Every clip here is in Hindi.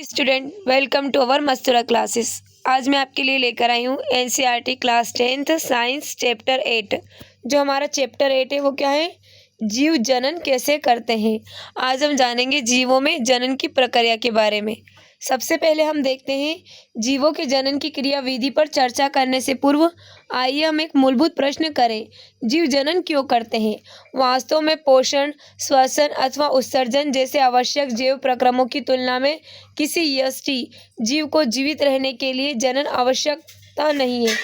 Student, welcome to our Mastura classes. आज मैं आपके लिए लेकर आई हूँ NCERT class 10th science chapter 8। जो हमारा चैप्टर 8 है वो क्या है? जीव जनन कैसे करते हैं। आज हम जानेंगे जीवों में जनन की प्रक्रिया के बारे में। सबसे पहले हम देखते हैं जीवों के जनन की क्रिया विधि पर चर्चा करने से पूर्व आइए हम एक मूलभूत प्रश्न करें। जीव जनन क्यों करते हैं? वास्तव में पोषण, श्वसन अथवा उत्सर्जन जैसे आवश्यक जैव प्रक्रमों की तुलना में किसी यष्टि जीव को जीवित रहने के लिए जनन आवश्यकता नहीं है।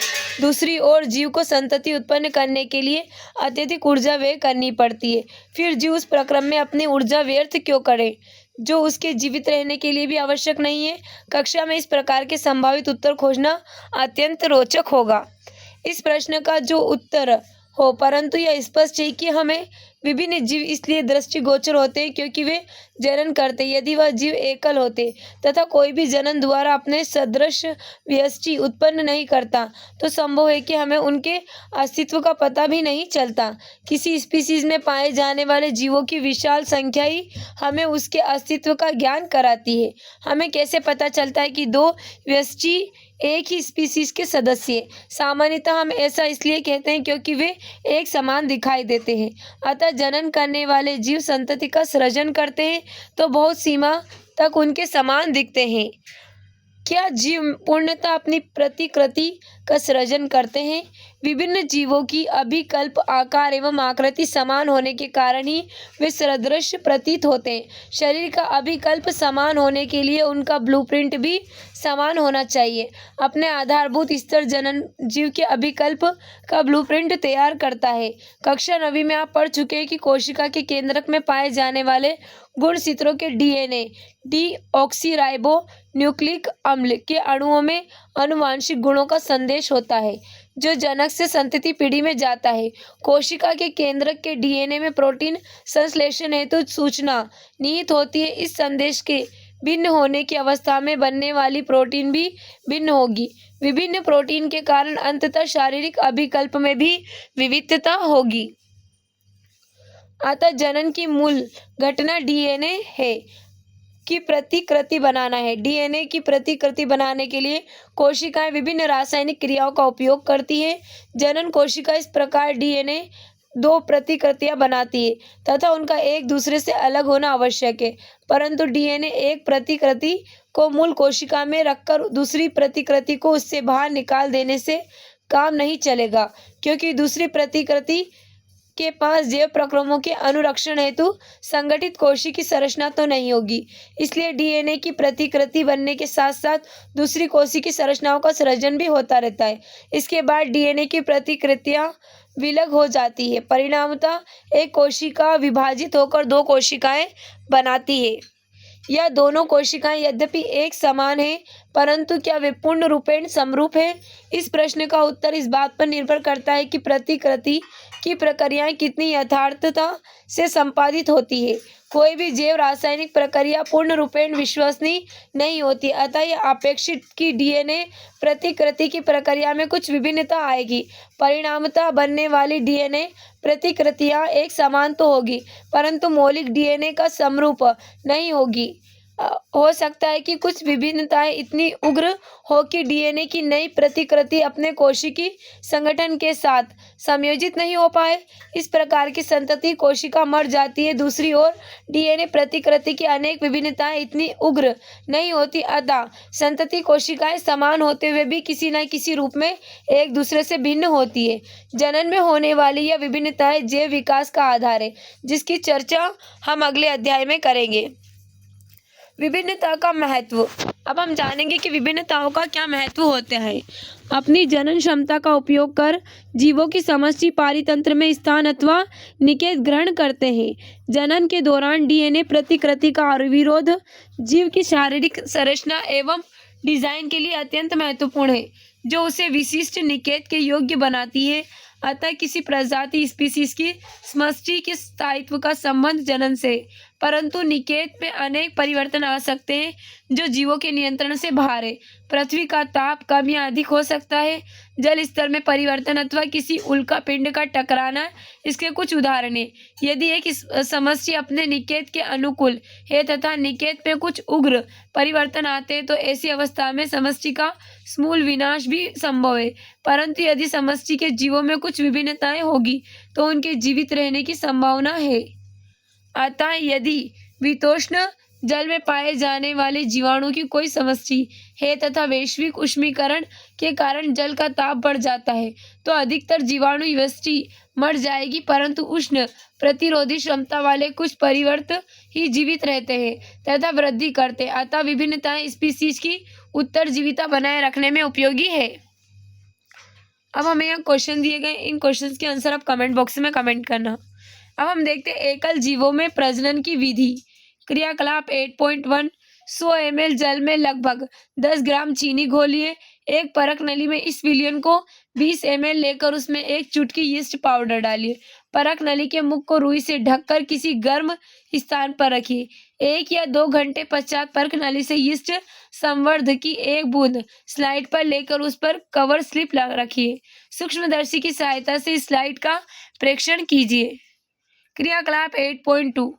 दूसरी ओर जीव को संतति उत्पन्न करने के लिए अत्यधिक ऊर्जा व्यय करनी पड़ती है। फिर जीव उस प्रक्रम में अपनी ऊर्जा व्यर्थ क्यों करे जो उसके जीवित रहने के लिए भी आवश्यक नहीं है। कक्षा में इस प्रकार के संभावित उत्तर खोजना अत्यंत रोचक होगा। इस प्रश्न का जो उत्तर हो, परंतु यह स्पष्ट है कि हमें विभिन्न जीव इसलिए दृष्टिगोचर होते हैं क्योंकि वे जनन करते। यदि वह जीव एकल होते तथा कोई भी जनन द्वारा अपने सदृश व्यष्टि उत्पन्न नहीं करता तो संभव है कि हमें उनके अस्तित्व का पता भी नहीं चलता। किसी स्पीसीज में पाए जाने वाले जीवों की विशाल संख्या ही हमें उसके अस्तित्व का ज्ञान कराती है। हमें कैसे पता चलता है कि दो व्यष्टि एक ही स्पीसीज के सदस्य? सामान्यतः हम ऐसा इसलिए कहते हैं क्योंकि वे एक समान दिखाई देते हैं। अतः जनन करने वाले जीव संतति का सृजन करते हैं तो बहुत सीमा तक उनके समान दिखते हैं। क्या जीव पूर्णतः अपनी प्रतिकृति का सृजन करते हैं? विभिन्न जीवों की अभिकल्प आकार एवं आकृति समान होने के कारण ही वे सदृश प्रतीत होते हैं। शरीर का अभिकल्प समान होने के लिए उनका ब्लूप्रिंट भी समान होना चाहिए। अपने आधारभूत स्तर जनन जीव के अभिकल्प का ब्लूप्रिंट तैयार करता है। कक्षा 9वीं में आप पढ़ चुके हैं कि कोशिका के केंद्रक में पाए जाने वाले गुणसूत्रों के डीएनए डीऑक्सीराइबो न्यूक्लिक अम्ल के अणुओं में आनुवंशिक गुणों का संदेश होता है जो जनक से संतति पीढ़ी में जाता है। कोशिका के केंद्रक के डीएनए में प्रोटीन संश्लेषण हेतु सूचना निहित होती है। इस संदेश के भिन्न होने की अवस्था में बनने वाली प्रोटीन भी भिन्न होगी। विभिन्न प्रोटीन के कारण अंततः शारीरिक अभिकल्प में भी विविधता होगी। अतः जनन की मूल घटना डीएनए है की प्रतिकृति बनाना है। डीएनए की प्रतिकृति बनाने के लिए कोशिकाएं विभिन्न रासायनिक क्रियाओं का उपयोग करती है। जनन कोशिका इस प्रकार डीएनए दो प्रतिकृतियां बनाती है तथा उनका एक दूसरे से अलग होना आवश्यक है। परंतु डीएनए एक प्रतिकृति को मूल कोशिका में रखकर दूसरी प्रतिकृति को उससे बाहर निकाल देने से काम नहीं चलेगा, क्योंकि दूसरी प्रतिकृति के पास जैव प्रक्रमों के अनुरक्षण हेतु संगठित कोशिका की संरचना तो नहीं होगी। इसलिए डीएनए की प्रतिकृति बनने के साथ साथ दूसरी कोशिका की संरचनाओं का सृजन भी होता रहता है। इसके बाद डीएनए की प्रतिकृतियां विलग हो जाती है। परिणामतः एक कोशिका विभाजित होकर दो कोशिकाएं बनाती है। यह दोनों कोशिकाएं यद्यपि एक समान है, परंतु क्या वे पूर्ण रूपेण समरूप है? इस प्रश्न का उत्तर इस बात पर निर्भर करता है कि प्रतिकृति की प्रक्रियाएं कितनी यथार्थता से संपादित होती है। कोई भी जैव रासायनिक प्रक्रिया पूर्ण रूपेण विश्वसनीय नहीं होती। अतः यह अपेक्षित कि डीएनए प्रतिकृति की प्रक्रिया में कुछ विभिन्नता आएगी। परिणामतः बनने वाली डीएनए प्रतिकृतियां एक समान तो होगी, परंतु मौलिक डीएनए का समरूप नहीं होगी। हो सकता है कि कुछ विभिन्नताएं इतनी उग्र हो कि डीएनए की नई प्रतिकृति अपने कोशिकी संगठन के साथ संयोजित नहीं हो पाए। इस प्रकार की संतति कोशिका मर जाती है। दूसरी ओर डीएनए प्रतिकृति की अनेक विभिन्नताएं इतनी उग्र नहीं होती। अतः संतति कोशिकाएं समान होते हुए भी किसी न किसी रूप में एक दूसरे से भिन्न होती है। जनन में होने वाली यह विभिन्नताएं जैव विकास का आधार है, जिसकी चर्चा हम अगले अध्याय में करेंगे। विभिन्नता का महत्व। अब हम जानेंगे कि विभिन्नताओं का क्या महत्व होता है। अपनी जनन क्षमता का उपयोग कर जीवों की समष्टि पारितंत्र में स्थान अथवा निकेत ग्रहण करते हैं। जनन के दौरान डीएनए प्रतिकृति का अविरोध जीव की शारीरिक संरचना एवं डिजाइन के लिए अत्यंत महत्वपूर्ण है। जो उसे विशिष्ट निषेध के योग्य बनाती है। अतः किसी प्रजाति स्पीसीज की समष्टि के स्थायित्व का संबंध जनन से, परंतु निषेध में अनेक परिवर्तन आ सकते हैं जो जीवों के नियंत्रण से बाहर है। पृथ्वी का ताप कम या अधिक हो सकता है, जल स्तर में परिवर्तन अथवा किसी उल्का पिंड का टकराना इसके कुछ उदाहरण हैं। यदि एक समष्टि अपने निषेध के अनुकूल है तथा निषेध में कुछ उग्र परिवर्तन आते हैं तो ऐसी अवस्था में समष्टि का समूल विनाश भी संभव है। परंतु यदि समष्टि के जीवों में कुछ विभिन्नताएं होगी तो उनके जीवित रहने की संभावना है। अतः यदि शीतोष्ण जल में पाए जाने वाले जीवाणु की कोई समष्टि है तथा वैश्विक उष्मीकरण के कारण जल का ताप बढ़ जाता है तो अधिकतर जीवाणु व्यष्टि मर जाएगी, परंतु उष्ण प्रतिरोधी क्षमता वाले कुछ परिवर्त ही जीवित रहते हैं तथा वृद्धि करते हैं। अतः विभिन्नताएं स्पीसीज की उत्तरजीविता बनाए रखने में उपयोगी है। अब हमें यहाँ क्वेश्चन दिए गए, इन क्वेश्चंस के आंसर आप कमेंट बॉक्स में कमेंट करना। अब हम देखते हैं एकल जीवों में प्रजनन की विधि। क्रियाकलाप 8.1 100 ml जल में लगभग 10 ग्राम चीनी घोलिए। एक परख नली में इस विलयन को 20 ml लेकर उसमें एक चुटकी यीस्ट पाउडर डालिए। परख नली के मुख को रुई से ढककर किसी गर्म स्थान पर रखिए। 1 या 2 घंटे पश्चात परख नली से यीस्ट संवर्धक की एक बूंद स्लाइड पर लेकर उस पर कवर स्लिप रखिए। सूक्ष्मदर्शी की सहायता से इस स्लाइड का प्रेक्षण कीजिए। क्रियाकलाप 8.2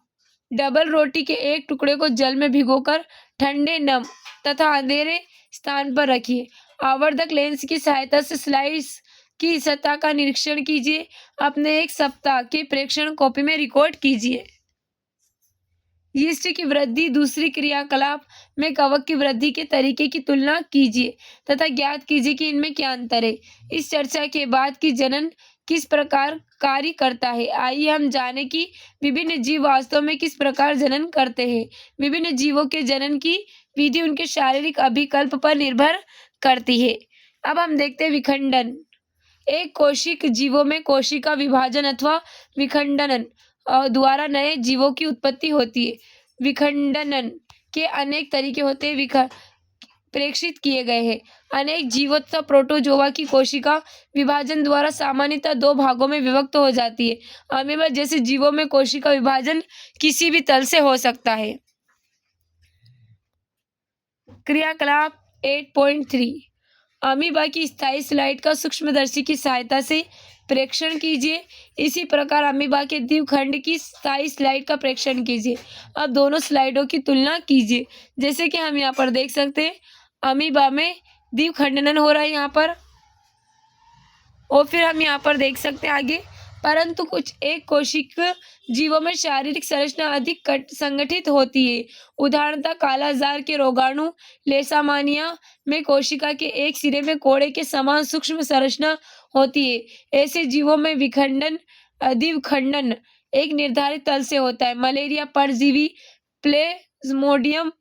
डबल रोटी के एक टुकड़े को जल में भिगोकर ठंडे, नम तथा अंधेरे स्थान पर रखिए। आवर्धक लेंस की सहायता से स्लाइस की सतह का निरीक्षण कीजिए। अपने 1 सप्ताह के प्रेक्षण कॉपी में रिकॉर्ड कीजिए। यीस्ट की वृद्धि दूसरी क्रियाकलाप में कवक की वृद्धि के तरीके की तुलना कीजिए तथा ज्ञात कीजिए कि इनमें क्या अंतर है। इस चर्चा के बाद कि जनन किस प्रकार कार्य करता है, आइए हम जानें कि विभिन्न जीव वास्तव में किस प्रकार जनन करते हैं। विभिन्न जीवों के जनन की विधि उनके शारीरिक अभिकल्प पर निर्भर करती है। अब हम देखते हैं विखंडन। एक कोशिक जीवों में कोशिका विभाजन अथवा विखंडन द्वारा नए जीवों की उत्पत्ति होती है। विखंडन के अनेक तरीके होते हैं, प्रेक्षित किए गए हैं। अनेक जीवों तथा प्रोटोजोआ की कोशिका विभाजन द्वारा सामान्यतः 2 भागों में विभक्त हो जाती है। अमीबा जैसे जीवों में कोशिका विभाजन किसी भी तल से हो सकता है। क्रियाकलाप 8.3 अमीबा की स्थायी स्लाइड का सूक्ष्मदर्शी की सहायता से प्रेक्षण कीजिए। इसी प्रकार अमीबा के द्विखंड की स्थायी स्लाइड का प्रेक्षण कीजिए। अब दोनों स्लाइडों की तुलना कीजिए। जैसे कि हम यहाँ पर देख सकते हैं अमीबा में द्विखंडन हो रहा है यहाँ पर, और फिर हम यहाँ पर देख सकते हैं आगे, परंतु कुछ एक कोशिक जीवों में शारीरिक संरचना अधिक संगठित होती है। उदाहरणतः कालाजार के रोगाणु लेसामानिया में कोशिका के एक सिरे में कोड़े के समान सूक्ष्म संरचना होती है। ऐसे जीवों में विखंडन द्विखंडन एक निर्धारित तल से होता है। मलेरिया परजीवी, प्लेज्मोडियम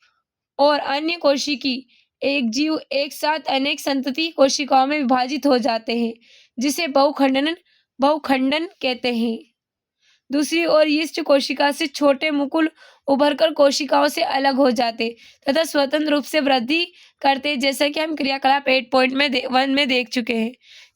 और अन्य कोशिकी एक जीव एक साथ अनेक संतति कोशिकाओं में विभाजित हो जाते हैं, जिसे बहुखंडन कहते हैं। दूसरी ओर यीस्ट कोशिका से छोटे मुकुल उभरकर कोशिकाओं से अलग हो जाते तथा स्वतंत्र रूप से वृद्धि करते, जैसा कि हम क्रियाकलाप 8.1 में देख चुके हैं।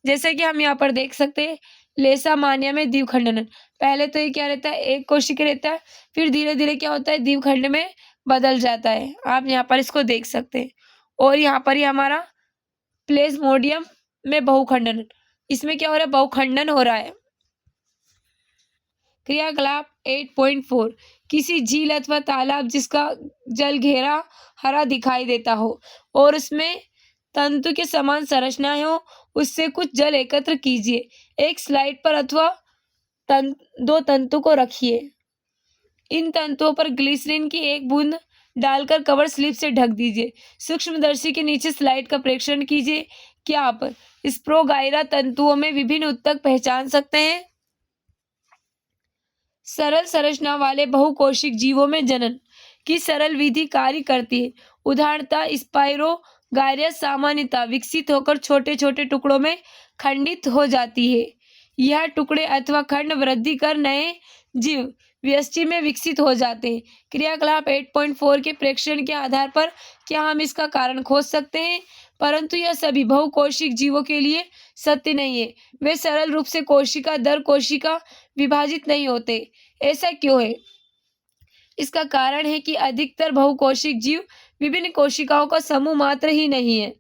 जैसे कि हम यहाँ पर देख सकते हैं लेसामानिया में द्विखंडन, पहले तो ये क्या रहता है, एक कोशिका रहता है, फिर धीरे धीरे क्या होता है, द्विखंड में बदल जाता है। आप यहाँ पर इसको देख सकते हैं। और यहाँ पर ही हमारा प्लेज्मोडियम में बहुखंडन, इसमें क्या हो रहा है, बहुखंडन हो रहा है। क्रियाकलाप 8.4 किसी झील अथवा तालाब जिसका जल घेरा हरा दिखाई देता हो और उसमें तंतु के समान संरचनाएं हो, उससे कुछ जल एकत्र कीजिए। एक स्लाइड पर अथवा 2 तंतु को रखिए। इन तंतुओं पर ग्लिसरीन की एक बूंद डालकर कवर स्लिप से ढक दीजिए। सूक्ष्मदर्शी के नीचे स्लाइड का प्रेक्षण कीजिए। क्या आप स्प्रोगाइरा तंतुओं में विभिन्न उत्तक पहचान सकते हैं? सरल संरचना वाले बहुकोशिक जीवों में जनन की सरल विधि कार्य करती है। उदाहरणतः स्पाइरोगाइरस सामान्यतः विकसित होकर छोटे छोटे टुकड़ों में खंडित हो जाती है। यह टुकड़े अथवा खंड वृद्धि कर नए जीव व्यष्टि में विकसित हो जाते हैं। क्रियाकलाप 8.4 के प्रेक्षण के आधार पर क्या हम इसका कारण खोज सकते हैं? परंतु यह सभी बहुकोशिक जीवों के लिए सत्य नहीं है। वे सरल रूप से कोशिका दर कोशिका विभाजित नहीं होते। ऐसा क्यों है? इसका कारण है कि अधिकतर बहुकोशिक जीव विभिन्न कोशिकाओं का समूह मात्र ही नहीं है।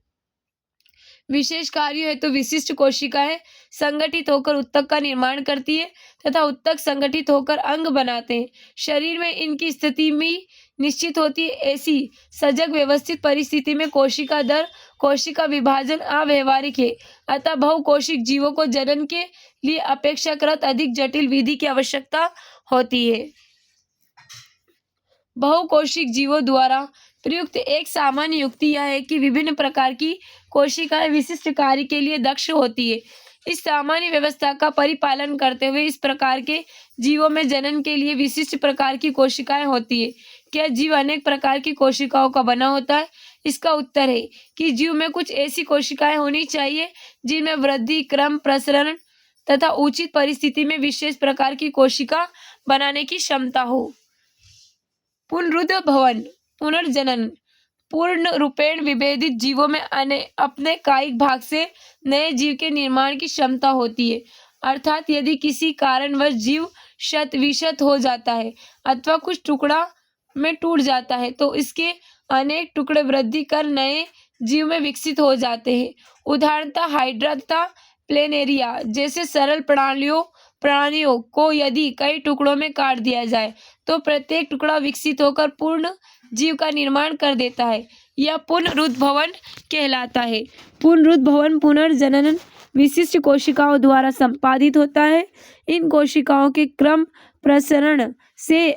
विशेष कार्यों हेतु विशिष्ट कोशिकाएं संगठित होकर उत्तक का निर्माण करती है तथा उत्तक संगठित होकर अंग बनाते हैं। शरीर में इनकी स्थिति भी निश्चित होती है। ऐसी सजग व्यवस्थित परिस्थिति में कोशिका दर कोशिका विभाजन अव्यवहारिक है। अतः बहुकोशिक जीवों को जनन के लिए अपेक्षाकृत अधिक जटिल विधि की आवश्यकता होती है। बहुकोशिक जीवों द्वारा प्रयुक्त एक सामान्य युक्ति यह है कि विभिन्न प्रकार की कोशिकाएं विशिष्ट कार्य के लिए दक्ष होती है। इस सामान्य व्यवस्था का परिपालन करते हुए इस प्रकार के जीवों में जनन के लिए विशिष्ट प्रकार की कोशिकाएं होती है। क्या जीव अनेक प्रकार की कोशिकाओं का बना होता है? इसका उत्तर है कि जीव में कुछ ऐसी कोशिकाएं होनी चाहिए जिनमें वृद्धि, क्रम, प्रसरण तथा उचित परिस्थिति में विशेष प्रकार की कोशिका बनाने की क्षमता हो। पुनरुद्भवन पुनर्जनन पूर्ण रूपेण विभेदित जीवों में अपने कायिक भाग से नए जीव के निर्माण की क्षमता होती है। अर्थात यदि किसी कारणवश जीव शत विशत हो जाता है अथवा कुछ टुकड़ा में टूट जाता है तो इसके अनेक टुकड़े वृद्धि कर नए जीव में विकसित हो जाते हैं। उदाहरणतः हाइड्रा तथा प्लेनेरिया जैसे सरल प्राणियों को यदि कई टुकड़ों में काट दिया जाए तो प्रत्येक टुकड़ा विकसित होकर पूर्ण जीव का निर्माण कर देता है। यह पुनरुद्भवन कहलाता है। पुनरुद्भवन पुनर्जनन विशिष्ट कोशिकाओं द्वारा संपादित होता है। इन कोशिकाओं के क्रम प्रसरण से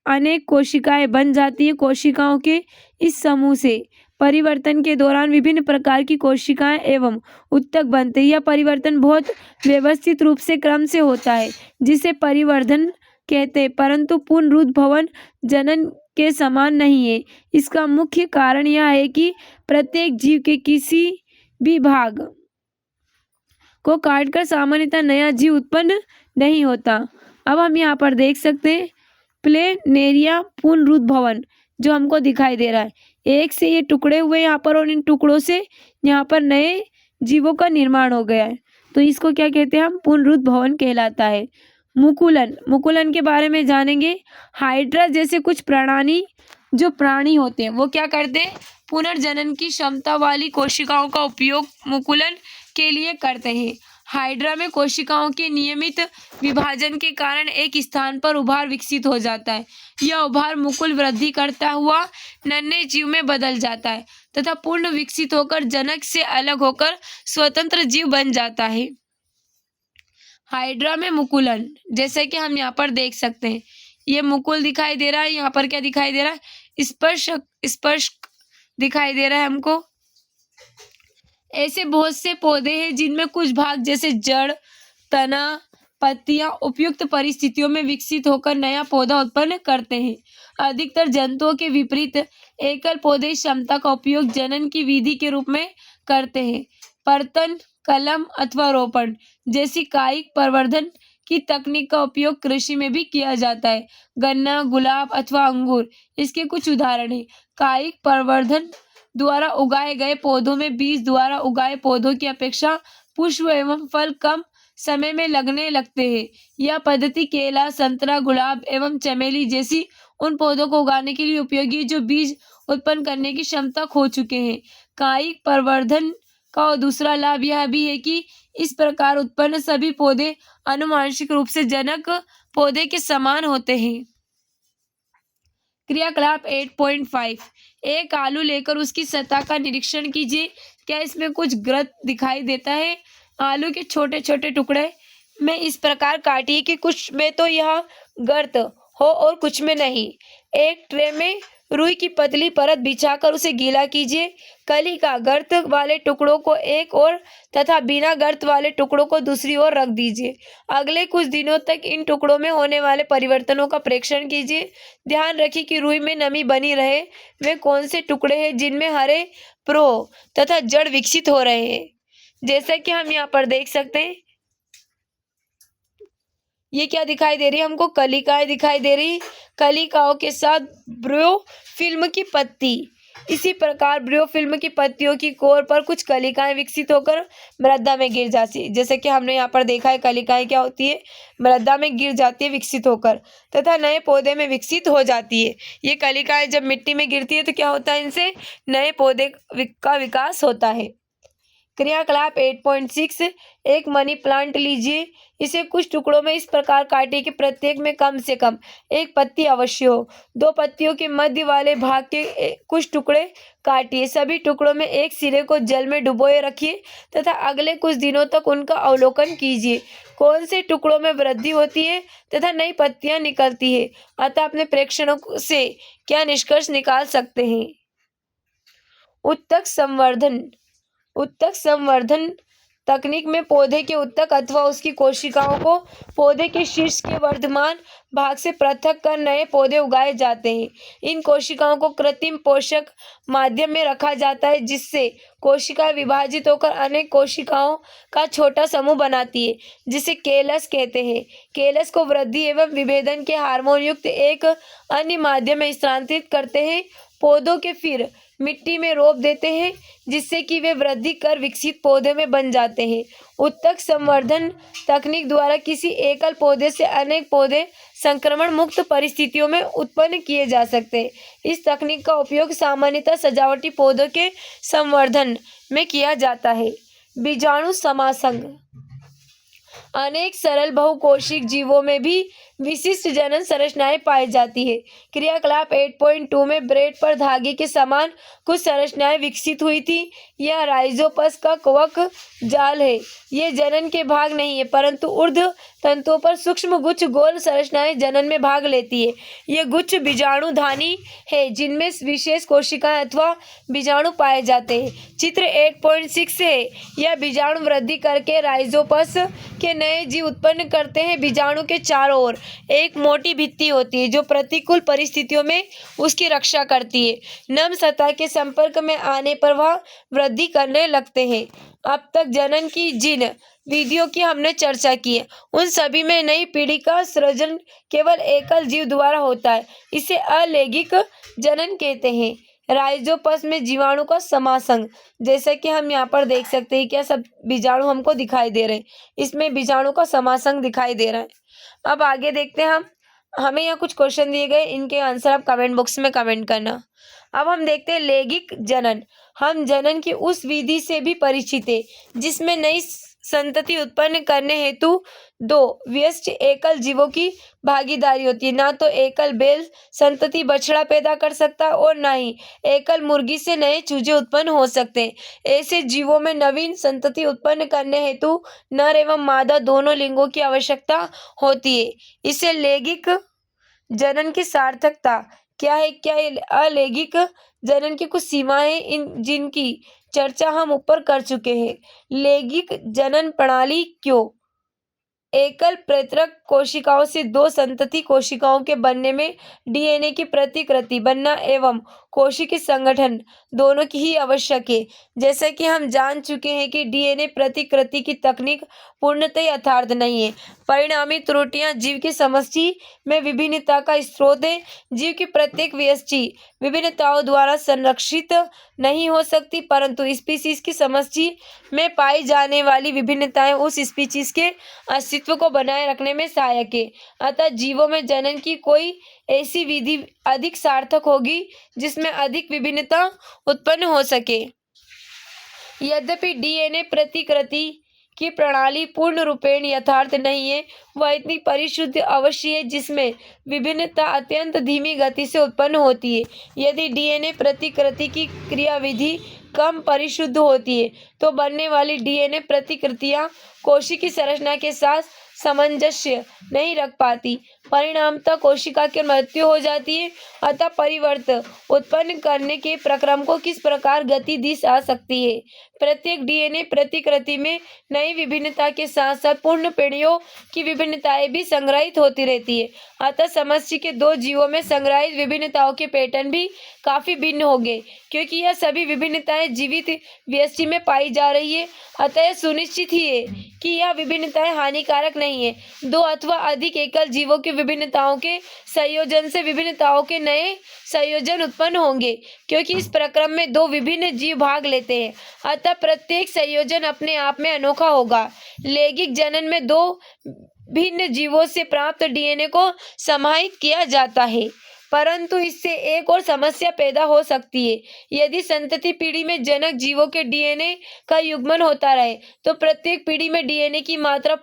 अनेक कोशिकाएं बन जाती है। कोशिकाओं के इस समूह से परिवर्तन के दौरान विभिन्न प्रकार की कोशिकाएं एवं उत्तक बनते हैं। यह परिवर्तन बहुत व्यवस्थित रूप से क्रम से होता है जिसे परिवर्धन कहते हैं, परंतु पुनरुद्भवन जनन के समान नहीं है। इसका मुख्य कारण यह है कि प्रत्येक जीव के किसी भी भाग को काटकर सामान्यतः नया जीव उत्पन्न नहीं होता। अब हम यहाँ पर देख सकते हैं प्लेनेरिया पुनरुद्भवन जो हमको दिखाई दे रहा है। एक से ये टुकड़े हुए यहाँ पर और इन टुकड़ों से यहाँ पर नए जीवों का निर्माण हो गया है, तो इसको क्या कहते हैं हम? पुनरुद्भवन कहलाता है। मुकुलन के बारे में जानेंगे। हाइड्रा जैसे कुछ प्राणी होते हैं वो क्या करते हैं? पुनर्जनन की क्षमता वाली कोशिकाओं का उपयोग मुकुलन के लिए करते हैं। हाइड्रा में कोशिकाओं के नियमित विभाजन के कारण एक स्थान पर उभार विकसित हो जाता है। यह उभार मुकुल वृद्धि करता हुआ नन्हे जीव में बदल जाता है तथा पूर्ण विकसित होकर जनक से अलग होकर स्वतंत्र जीव बन जाता है। हाइड्रा में मुकुलन जैसे कि हम यहाँ पर देख सकते हैं, ये मुकुल दिखाई दे रहा है। यहाँ पर क्या दिखाई दे रहा है? स्पर्श दिखाई दे रहा है हमको। ऐसे बहुत से पौधे हैं जिनमें कुछ भाग जैसे जड़, तना, पत्तियां उपयुक्त परिस्थितियों में विकसित होकर नया पौधा उत्पन्न करते हैं। अधिकतर जंतुओं के विपरीत एकल पौधे इस क्षमता का उपयोग जनन की विधि के रूप में करते हैं। पर्तन, कलम अथवा रोपण जैसी कायिक प्रवर्धन की तकनीक का उपयोग कृषि में भी किया जाता है। गन्ना, गुलाब अथवा अंगूर इसके कुछ उदाहरण हैं। कायिक प्रवर्धन द्वारा उगाए गए पौधों में बीज द्वारा उगाए पौधों की अपेक्षा पुष्प एवं फल कम समय में लगने लगते हैं। यह पद्धति केला, संतरा, गुलाब एवं चमेली जैसी उन पौधों को उगाने के लिए उपयोगी जो बीज उत्पन्न करने की क्षमता खो चुके हैं। कायिक प्रवर्धन का दूसरा लाभ यह भी है कि इस प्रकार उत्पन्न सभी पौधे आनुवंशिक रूप से जनक पौधे के समान होते हैं। क्रियाकलाप 8.5 एक आलू लेकर उसकी सतह का निरीक्षण कीजिए। क्या इसमें कुछ गर्त दिखाई देता है? आलू के छोटे छोटे टुकड़े में इस प्रकार काटिए कि कुछ में तो यह गर्त हो और कुछ में नहीं। एक ट्रे में रुई की पतली परत बिछाकर उसे गीला कीजिए। कली का गर्त वाले टुकड़ों को एक ओर तथा बिना गर्त वाले टुकड़ों को दूसरी ओर रख दीजिए। अगले कुछ दिनों तक इन टुकड़ों में होने वाले परिवर्तनों का प्रेक्षण कीजिए। ध्यान रखिए कि रुई में नमी बनी रहे। वे कौन से टुकड़े हैं जिनमें हरे प्रो तथा जड़ विकसित हो रहे हैं। जैसा कि हम यहाँ पर देख सकते हैं, ये क्या दिखाई दे रही है हमको? कलिकाएं दिखाई दे रही। कलिकाओं के साथ ब्रो फिल्म की पत्ती इसी प्रकार ब्रियोफिल्म की पत्तियों की कोर पर कुछ कलिकाएं विकसित होकर मृदा में गिर जाती है। जैसे कि हमने यहाँ पर देखा है, कलिकाएं क्या होती है, मृदा में गिर जाती है विकसित होकर, तथा नए पौधे में विकसित हो जाती है। ये कलिकाएं जब मिट्टी में गिरती है तो क्या होता है, इनसे नए पौधे का विकास होता है। क्रियाकलाप 8.6, एक मनी प्लांट लीजिए। इसे कुछ टुकड़ों में इस प्रकार काटिए कि प्रत्येक में कम से कम एक पत्ती अवश्य हो। दो पत्तियों के मध्य वाले भाग के कुछ टुकड़े काटिए। सभी टुकड़ों में एक सिरे को जल में डुबोए रखिए तथा अगले कुछ दिनों तक उनका अवलोकन कीजिए। कौन से टुकड़ों में वृद्धि होती है तथा नई पत्तियां निकलती है। अतः अपने प्रेक्षणों से क्या निष्कर्ष निकाल सकते हैं। उत्तक संवर्धन तकनीक में पौधे के उत्तक अथवा उसकी कोशिकाओं को पौधे के शीर्ष के वर्धमान भाग से पृथक कर नए पौधे उगाए जाते हैं। इन कोशिकाओं को कृत्रिम पोषक माध्यम में रखा जाता है, जिससे कोशिकाएं विभाजित होकर अनेक कोशिकाओं का छोटा समूह बनाती है, जिसे केलस कहते हैं। केलस को वृद्धि एवं विभेदन के हार्मोन युक्त एक अन्य माध्यम में स्थानांतरित करते हैं। पौधों के फिर मिट्टी में रोप देते हैं, जिससे कि वे वृद्धि कर विकसित पौधे में बन जाते हैं। उत्तक संवर्धन तकनीक द्वारा किसी एकल पौधे से अनेक पौधे संक्रमण मुक्त परिस्थितियों में उत्पन्न किए जा सकते हैं। इस तकनीक का उपयोग सामान्यतः सजावटी पौधों के संवर्धन में किया जाता है। बीजाणु समासंग, अनेक सरल बहुकोशिक जीवों में भी विशिष्ट जनन संरचनाएं पाई जाती है। क्रियाकलाप 8.2 में ब्रेड पर धागे के समान कुछ संरचनाएं विकसित हुई थी। यह राइजोपस का कवक जाल है। ये जनन के भाग नहीं है, परंतु ऊर्ध्व तंतुओं पर सूक्ष्म गुच्छ गोल संरचनाएं जनन में भाग लेती है। ये गुच्छ बीजाणुधानी है, जिनमें विशेष कोशिकाएं अथवा बीजाणु पाए जाते हैं। चित्र 8.6 है। यह बीजाणु वृद्धि करके राइजोपस के नए जीव उत्पन्न करते हैं। बीजाणु के चारों ओर एक मोटी भित्ति होती है, जो प्रतिकूल परिस्थितियों में उसकी रक्षा करती है। नम सतह के संपर्क में आने पर वह वृद्धि करने लगते हैं। अब तक जनन की जिन विधियों की हमने चर्चा की है, उन सभी में नई पीढ़ी का सृजन केवल एकल जीव द्वारा होता है। इसे अलैंगिक जनन कहते हैं। राइजोपस में जीवाणु का समासंग, जैसे कि हम यहाँ पर देख सकते हैं, क्या सब बीजाणु हमको दिखाई दे रहे हैं। इसमें बीजाणु का समासंग दिखाई दे रहा है। अब आगे देखते हैं हमें यहाँ कुछ क्वेश्चन दिए गए, इनके आंसर आप कमेंट बॉक्स में कमेंट करना। अब हम देखते हैं लैंगिक जनन। हम जनन की उस विधि से भी परिचित है जिसमें नई संतति उत्पन्न करने हेतु दो व्यस्त एकल जीवों की भागीदारी होती है। ना तो एकल बैल संतति बछड़ा पैदा कर सकता और ना ही एकल मुर्गी से नए चूजे उत्पन्न हो सकते हैं। ऐसे जीवों में नवीन संतति उत्पन्न करने हेतु नर एवं मादा दोनों लिंगों की आवश्यकता होती है। इसे लैंगिक जनन की सार्थकता क्या है, क्या अलैंगिक जनन की कुछ सीमाएं इन जिनकी चर्चा हम ऊपर कर चुके हैं। लैंगिक जनन प्रणाली क्यों? एकल प्रेरक कोशिकाओं से दो संतति कोशिकाओं के बनने में डीएनए की प्रतिकृति बनना एवं कोशिकीय संगठन दोनों की ही आवश्यक है। जैसे कि हम जान चुके हैं कि डीएनए प्रतिकृति की तकनीक पूर्णतः यथार्थ नहीं है। परिणामी त्रुटियां जीव की समष्टि में विभिन्नता का स्रोत है। जीव की प्रत्येक व्यष्टि विभिन्नताओं द्वारा संरक्षित नहीं हो सकती, परंतु स्पीशीज की समष्टि में पाई जाने वाली विभिन्नताएं उस स्पीशीज के अस्तित्व को बनाए रखने में सहायक है। अतः जीवों में जनन की कोई ऐसी विधि अधिक सार्थक होगी जिसमें अधिक विभिन्नता उत्पन्न हो सके। यद्यपि डीएनए प्रतिकृति की प्रणाली पूर्ण रूपेण यथार्थ नहीं है, वह इतनी परिशुद्ध अवश्य है जिसमें विभिन्नता अत्यंत धीमी गति से उत्पन्न होती है। यदि डीएनए प्रतिकृति की क्रियाविधि कम परिशुद्ध होती है तो बनने वाली डीएनए प्रतिकृतियां कोशिकीय संरचना के साथ सामंजस्य नहीं रख पाती, परिणामतः कोशिका की मृत्यु हो जाती है। अतः परिवर्तन उत्पन्न करने के प्रक्रम को किस प्रकार गति दी जा सकती है? प्रत्येक डीएनए प्रतिकृति में नई विभिन्नता के साथ साथ पूर्ण पीढ़ियों की विभिन्नताएं भी संग्रहित होती रहती है। अतः समष्टि के दो जीवों में संग्रहित विभिन्नताओं के पैटर्न भी काफी भिन्न होंगे। क्योंकि यह सभी विभिन्नताएं जीवित व्यष्टि में पाई जा रही है। अतः सुनिश्चित ही है कि यह विभिन्नताएं हानिकारक नहीं है। दो अथवा अधिक एकल जीवों की विभिन्नताओं के संयोजन से विभिन्नताओं के नए संयोजन उत्पन्न होंगे, क्योंकि इस प्रक्रम में दो विभिन्न जीव भाग लेते हैं। अतः प्रत्येक संयोजन अपने आप में अनोखा होगा। लैंगिक जनन में दो भिन्न जीवों से प्राप्त डीएनए को समाहित किया जाता है, परंतु इससे एक और समस्या पैदा हो सकती है। यदि संतति पीढ़ी में जनक जीवों के डीएनए का युग्मन होता रहे तो प्रत्येक पीढ़ी में डीएनए की मात्रा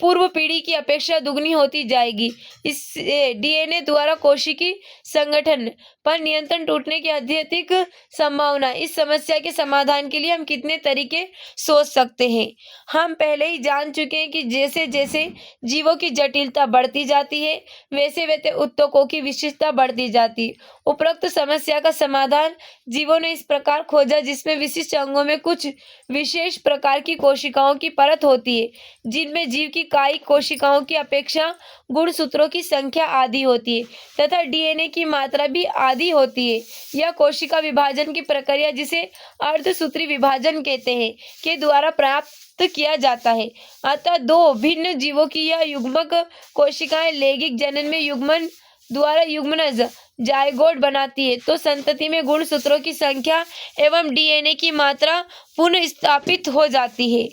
पूर्व पीढ़ी की अपेक्षा दुगनी होती जाएगी। इससे डीएनए द्वारा कोशिकी संगठन पर नियंत्रण टूटने की अत्यधिक संभावना। इस समस्या के समाधान के लिए हम कितने तरीके सोच सकते हैं। हम पहले ही जान चुके हैं कि जैसे जैसे जीवों की जटिलता बढ़ती जाती है वैसे वैसे उत्तकों की विशिष्टता बढ़ती जाती है। उपरोक्त समस्या का समाधान जीवों ने इस प्रकार खोजा जिसमें विशिष्ट अंगों में कुछ विशेष प्रकार की कोशिकाओं की परत होती है, जिनमें जीव की कायिक कोशिकाओं की अपेक्षा गुणसूत्रों की संख्या आधी होती है तथा डीएनए की मात्रा भी आधी होती है। यह कोशिका विभाजन की प्रक्रिया, जिसे अर्धसूत्री विभाजन कहते हैं, के द्वारा प्राप्त किया जाता है। अतः दो भिन्न जीवों की यह युग्मक कोशिकाएं लैंगिक जनन में युग्मन द्वारा युग्मनज जायगोट बनाती है तो संतति में गुणसूत्रों की संख्या एवं डीएनए की मात्रा पुनः स्थापित हो जाती है।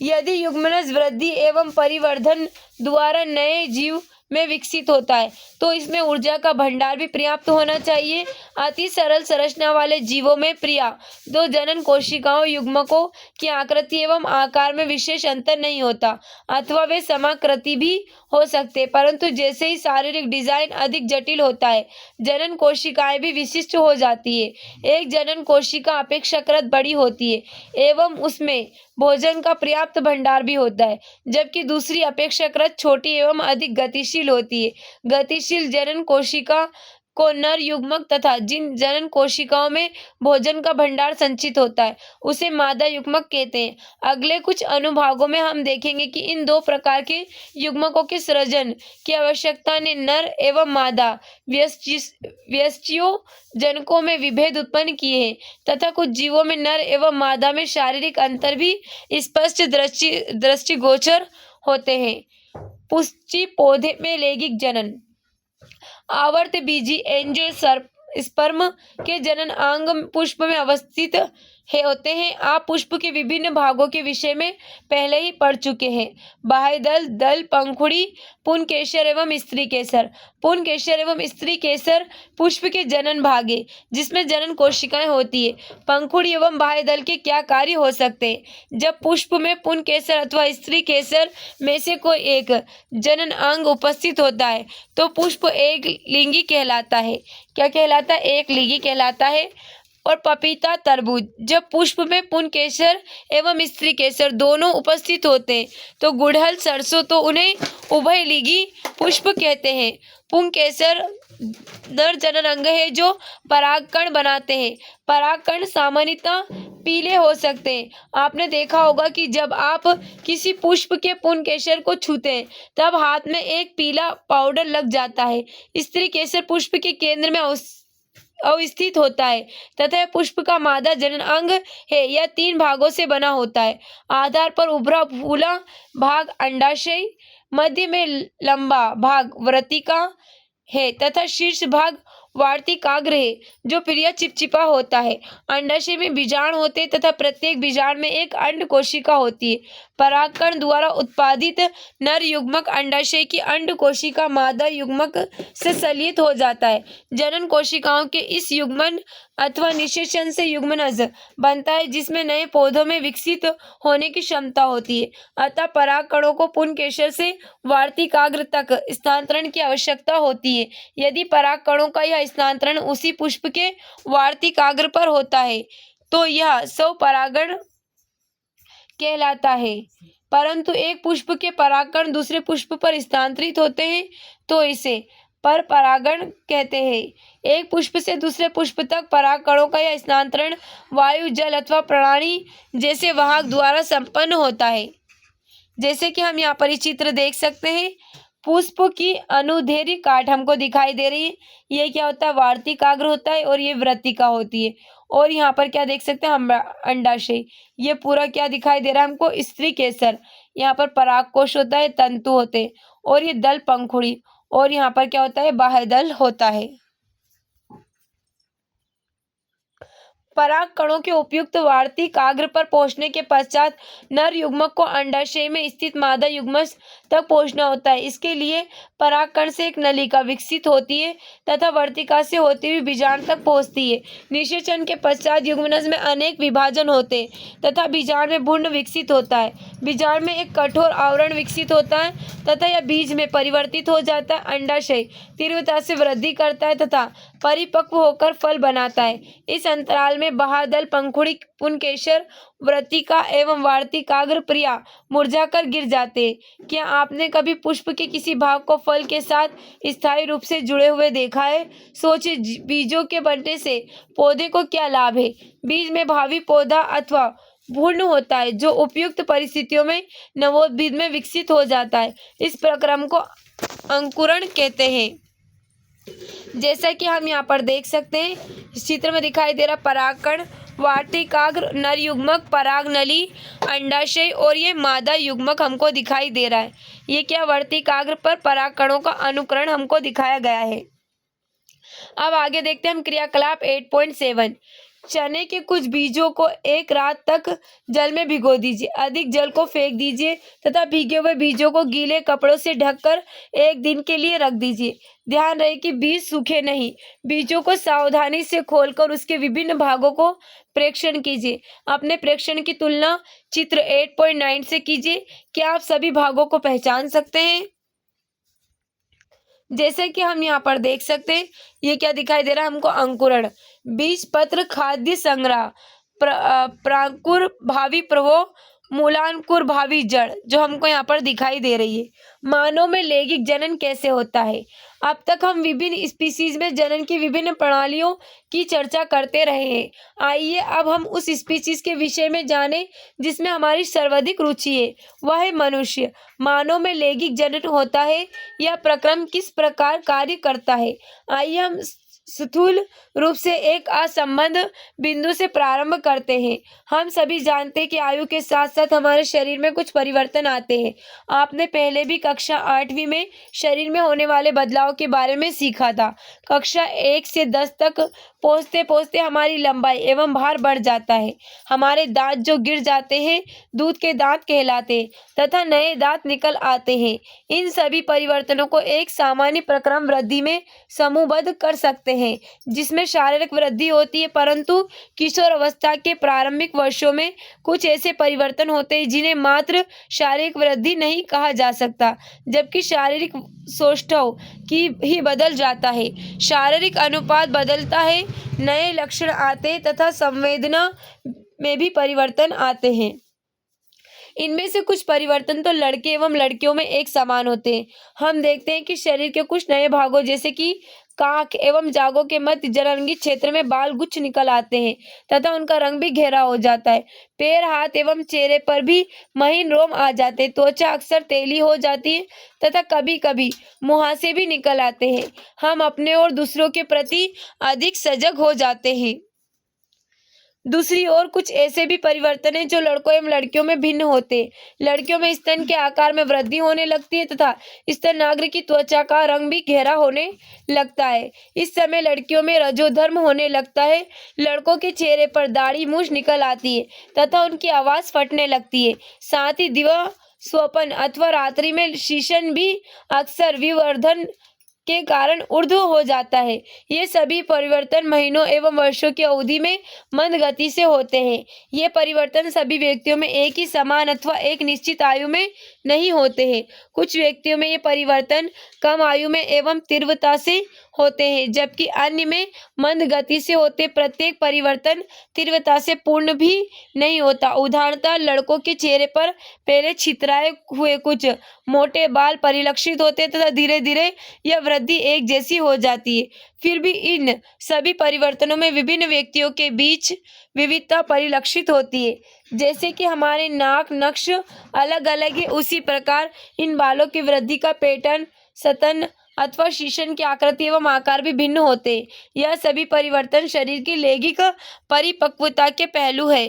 यदि युग्मनज वृद्धि एवं परिवर्धन द्वारा नए जीव में विकसित होता है तो इसमें ऊर्जा का भंडार भी पर्याप्त होना चाहिए। अति सरल संरचना वाले जीवों में प्रिया दो जनन कोशिकाओं युग्मकों की आकृति एवं आकार में विशेष अंतर नहीं होता अथवा वे समाकृति भी हो सकते, परंतु जैसे ही शारीरिक डिजाइन अधिक जटिल होता है जनन कोशिकाएं भी विशिष्ट हो जाती है। एक जनन कोशिका अपेक्षाकृत बड़ी होती है एवं उसमें भोजन का पर्याप्त भंडार भी होता है, जबकि दूसरी अपेक्षाकृत छोटी एवं अधिक गतिशील होती है। गतिशील जनन कोशिका को नर युग्मक तथा जिन जनन कोशिकाओं में भोजन का भंडार संचित होता है उसे मादा युग्मक कहते हैं। अगले कुछ अनुभागों में हम देखेंगे कि इन दो प्रकार के युग्मकों के सृजन की आवश्यकता ने नर एवं मादा व्यष्टियों जनकों में विभेद उत्पन्न किए हैं तथा कुछ जीवों में नर एवं मादा में शारीरिक अंतर भी स्पष्ट दृष्टिगोचर होते हैं। पुष्टि पौधे में लैंगिक जनन। आवर्त बीजी एंजियोस्पर्म के जनन अंग पुष्प में अवस्थित होते हैं। आप पुष्प के विभिन्न भागों के विषय में पहले ही पढ़ चुके हैं। बाह्य दल, दल, पंखुड़ी, पुंकेसर एवं स्त्री केसर। पुंकेसर एवं स्त्री केसर पुष्प के जनन भाग है जिसमें जनन कोशिकाएं होती है। पंखुड़ी एवं बाह्य दल के क्या कार्य हो सकते हैं। जब पुष्प में पुंकेसर अथवा स्त्री केसर में से कोई एक जनन अंग उपस्थित होता है तो पुष्प एक लिंगी कहलाता है। क्या कहलाता है? एक लिंगी कहलाता है। और पपीता, तरबूज, जब पुष्प में पुंकेसर एवं स्त्री केसर दोनों उपस्थित होते हैं तो गुड़हल, सरसों तो उन्हें उभयलिंगी पुष्प कहते हैं। पुंकेसर नर जनन अंग है जो परागकण बनाते हैं। परागकण सामान्यतः पीले हो सकते हैं। आपने देखा होगा कि जब आप किसी पुष्प के पुंकेसर को छूते हैं तब हाथ में एक पीला पाउडर लग जाता है। स्त्री केसर पुष्प के केंद्र में अवस्थित होता है तथा पुष्प का मादा जनन अंग है। यह 3 भागों से बना होता है। आधार पर उभरा फूला भाग अंडाशय, मध्य में लंबा भाग वृत्तिका है तथा शीर्ष भाग वार्तिकाग्र है जो प्रिय चिपचिपा होता है। अंडाशय में बीजाणु होते हैं तथा प्रत्येक बीजाणु में एक अंड कोशिका होती है। परागकण द्वारा उत्पादित नर युग्मक अंडाशय की अंड कोशिका मादा युग्मक से संलित हो जाता है। जनन कोशिकाओं के इस युग्मन अथवा निषेचन से युग्मनज बनता है जिसमें नए पौधों में विकसित होने की क्षमता होती है। अतः परागकणों को पुंकेसर से वार्तिकाग्र तक स्थानांतरण की आवश्यकता होती है। यदि परागकणों का यह स्थानांतरण उसी पुष्प के वार्तिकाग्र पर होता है तो यह स्वपरागण कहलाता है। परंतु एक पुष्प के परागकण दूसरे पुष्प पर स्थानांतरित होते हैं तो इसे पर परागण कहते हैं। एक पुष्प से दूसरे पुष्प तक परागकणों का यह स्थानांतरण वायु, जल अथवा प्राणी जैसे वाहक द्वारा संपन्न होता है। जैसे कि हम यहाँ पर ये चित्र देख सकते हैं। पुष्प की अनुदैर्घ्य काट हमको दिखाई दे रही है। ये क्या होता है, वार्तिकाग्र होता है और ये वृत्तिका होती है। और यहाँ पर क्या देख सकते हैं हम, अंडाशय। ये पूरा क्या दिखाई दे रहा है हमको, स्त्री केसर। यहाँ पर परागकोश होता है, तंतु होते हैं, और ये दल पंखुड़ी, और यहाँ पर क्या होता है, बाह्यदल होता है। पराग कणों के उपयुक्त वार्तिकाग्र पर पहुंचने के पश्चात नर युग्मक को अंडाशय में स्थित मादा युग्मक तक पहुंचना होता है। इसके लिए परागकण से एक नलिका विकसित होती है तथा वर्तिका से होती हुई बीजांड तक पहुंचती है। निषेचन के पश्चात युग्मनज में अनेक विभाजन होते हैं तथा बीजांड में भ्रूण विकसित होता है। बीजांड में एक कठोर आवरण विकसित होता है तथा यह बीज में परिवर्तित हो जाता है। अंडाशय तीव्रता से वृद्धि करता है तथा परिपक्व होकर फल बनाता है। इस अंतराल में बाह्यदल, पंखुड़ी, पुंकेसर, वृत्तिका एवं वार्तिकाग्र प्रिया मुरझाकर गिर जाते हैं। क्या आपने कभी पुष्प के किसी भाग को फल के साथ स्थायी रूप से जुड़े हुए देखा है? सोचिए, बीजों के बनने से पौधे को क्या लाभ है। बीज में भावी पौधा अथवा भ्रूण होता है जो उपयुक्त परिस्थितियों में नवोद्भिद में विकसित हो जाता है। इस प्रक्रम को अंकुरण कहते हैं। जैसा कि हम यहाँ पर देख सकते हैं, इस चित्र में दिखाई दे रहा परागकण, वार्तिकाग्र, नर युग्मक, परागनली, अंडाशय और ये मादा युग्मक हमको दिखाई दे रहा है। ये क्या, वर्तिकाग्र पर परागकणों का अनुकरण हमको दिखाया गया है। अब आगे देखते हैं हम क्रियाकलाप 8.7। चने के कुछ बीजों को एक रात तक जल में भिगो दीजिए, अधिक जल को फेंक दीजिए तथा भीगे हुए बीजों को गीले कपड़ों से ढककर एक दिन के लिए रख दीजिए। ध्यान रहे कि बीज सूखे नहीं। बीजों को सावधानी से खोलकर उसके विभिन्न भागों को प्रेक्षण कीजिए। अपने प्रेक्षण की तुलना चित्र 8.9 से कीजिए। क्या आप सभी भागों को पहचान सकते हैं? जैसे कि हम यहाँ पर देख सकते हैं, ये क्या दिखाई दे रहा है हमको, अंकुरण, बीज पत्र, खाद्य संग्रह, प्रांकुर, भावी प्रभो, मूलांकुर, भावी जड़, जो हमको यहाँ पर दिखाई दे रही है। मानव में लैंगिक जनन कैसे होता है? अब तक हम विभिन्न स्पीशीज में जनन की विभिन्न प्रणालियों की चर्चा करते रहे हैं। आइए अब हम उस स्पीशीज के विषय में जानें जिसमें हमारी सर्वाधिक रुचि है, वह है मनुष्य। मानव में लैंगिक जनन होता है, यह प्रक्रम किस प्रकार कार्य करता है? आइए हम स्थूल रूप से एक असंबद्ध बिंदु से प्रारंभ करते हैं। हम सभी जानते हैं कि आयु के साथ साथ हमारे शरीर में कुछ परिवर्तन आते हैं। आपने पहले भी कक्षा 8वीं में शरीर में होने वाले बदलाव के बारे में सीखा था। कक्षा 1 से 10 तक पहुंचते पहुंचते हमारी लंबाई एवं भार बढ़ जाता है। हमारे दांत जो गिर जाते हैं दूध के दांत कहलाते हैं तथा नए दांत निकल आते हैं। इन सभी परिवर्तनों को एक सामान्य प्रक्रम वृद्धि में समूहबद्ध कर सकते हैं जिसमें शारीरिक वृद्धि होती है, परंतु किशोर अवस्था के प्रारंभिक वर्षों में कुछ ऐसे परिवर्तन होते हैं जिन्हें मात्र शारीरिक वृद्धि नहीं कहा जा सकता, जबकि शारीरिक सौष्ठव की ही बदल जाता है। शारीरिक अनुपात बदलता है, नए लक्षण आते हैं तथा संवेदना में भी परिवर्तन आते हैं। इनमें से कुछ परिवर्तन तो लड़के एवं लड़कियों में एक समान होते हैं। हम देखते हैं कि शरीर के कुछ नए भागों जैसे कि काख एवं जांघों के मध्य जरांगीय क्षेत्र में बाल गुच्छ निकल आते हैं तथा उनका रंग भी गहरा हो जाता है। पैर, हाथ एवं चेहरे पर भी महीन रोम आ जाते हैं। त्वचा अक्सर तेली हो जाती है तथा कभी कभी मुहासे भी निकल आते हैं। हम अपने और दूसरों के प्रति अधिक सजग हो जाते हैं। दूसरी ओर कुछ ऐसे भी परिवर्तन हैं जो लड़कों एवं लड़कियों में भिन्न होते हैं। लड़कियों में स्तन के आकार में वृद्धि होने लगती है तथा स्तनाग्र की त्वचा का रंग भी गहरा होने लगता है। इस समय लड़कियों में रजोधर्म होने लगता है। लड़कों के चेहरे पर दाढ़ी मूंछ निकल आती है तथा उनकी आवाज फटने लगती है। साथ ही दिवा स्वप्न अथवा रात्रि में शीशन भी अक्सर विवर्धन के कारण ऊर्ध्व हो जाता है। ये सभी परिवर्तन महीनों एवं वर्षों की अवधि में मंद गति से होते हैं। ये परिवर्तन सभी व्यक्तियों में एक ही समान अथवा एक निश्चित आयु में नहीं होते हैं। कुछ व्यक्तियों में ये परिवर्तन कम आयु में एवं तीव्रता से होते हैं, जबकि अन्य में मंद गति से होते प्रत्येक परिवर्तन तीव्रता से पूर्ण भी नहीं होता। उदाहरणतः लड़कों के चेहरे पर पहले छितराए हुए कुछ मोटे बाल परिलक्षित होते तथा धीरे धीरे यह वृद्धि एक जैसी हो जाती है। फिर भी इन सभी परिवर्तनों में विभिन्न व्यक्तियों के बीच विविधता परिलक्षित होती है। जैसे कि हमारे नाक नक्श अलग अलग है, उसी प्रकार इन बालों की वृद्धि का पैटर्न, स्तन अथवा शीशन की आकृति एवं आकार भी भिन्न होते हैं। यह सभी परिवर्तन शरीर की लैंगिक परिपक्वता के पहलू है।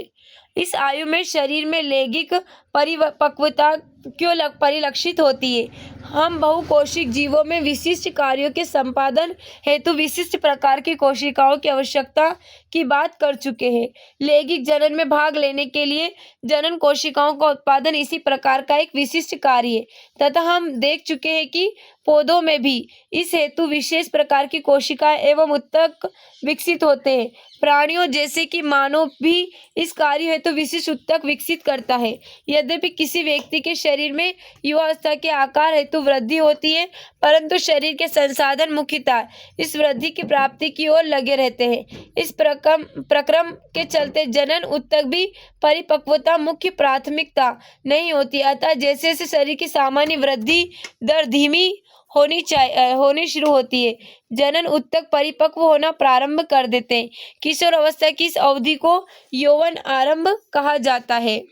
इस आयु में शरीर में लैंगिक परिपक्वता क्यों परिलक्षित होती है? हम बहुकोशिक जीवों में विशिष्ट कार्यों के संपादन हेतु विशिष्ट प्रकार की कोशिकाओं की आवश्यकता की बात कर चुके हैं। लैंगिक जनन में भाग लेने के लिए जनन कोशिकाओं का उत्पादन इसी प्रकार का एक विशिष्ट कार्य है तथा हम देख चुके हैं कि पौधों में भी इस हेतु विशेष प्रकार की कोशिकाएं एवं उत्तक विकसित होते हैं। प्राणियों जैसे कि मानव भी इस कार्य हेतु विशिष्ट उत्तक विकसित करता है। यद्यपि किसी व्यक्ति के शरीर में युवावस्था के आकार हेतु वृद्धि होती है, परंतु शरीर के संसाधन मुख्यतः इस वृद्धि की प्राप्ति की ओर लगे रहते हैं। इस प्रक्रम के चलते जनन उत्तक भी परिपक्वता मुख्य प्राथमिकता नहीं होती। अतः जैसे जैसे शरीर की सामान्य वृद्धि दर धीमी होनी शुरू होती है, जनन उत्तक परिपक्व होना प्रारंभ कर देते हैं। किशोर अवस्था की इस अवधि को यौवन आरंभ कहा जाता है।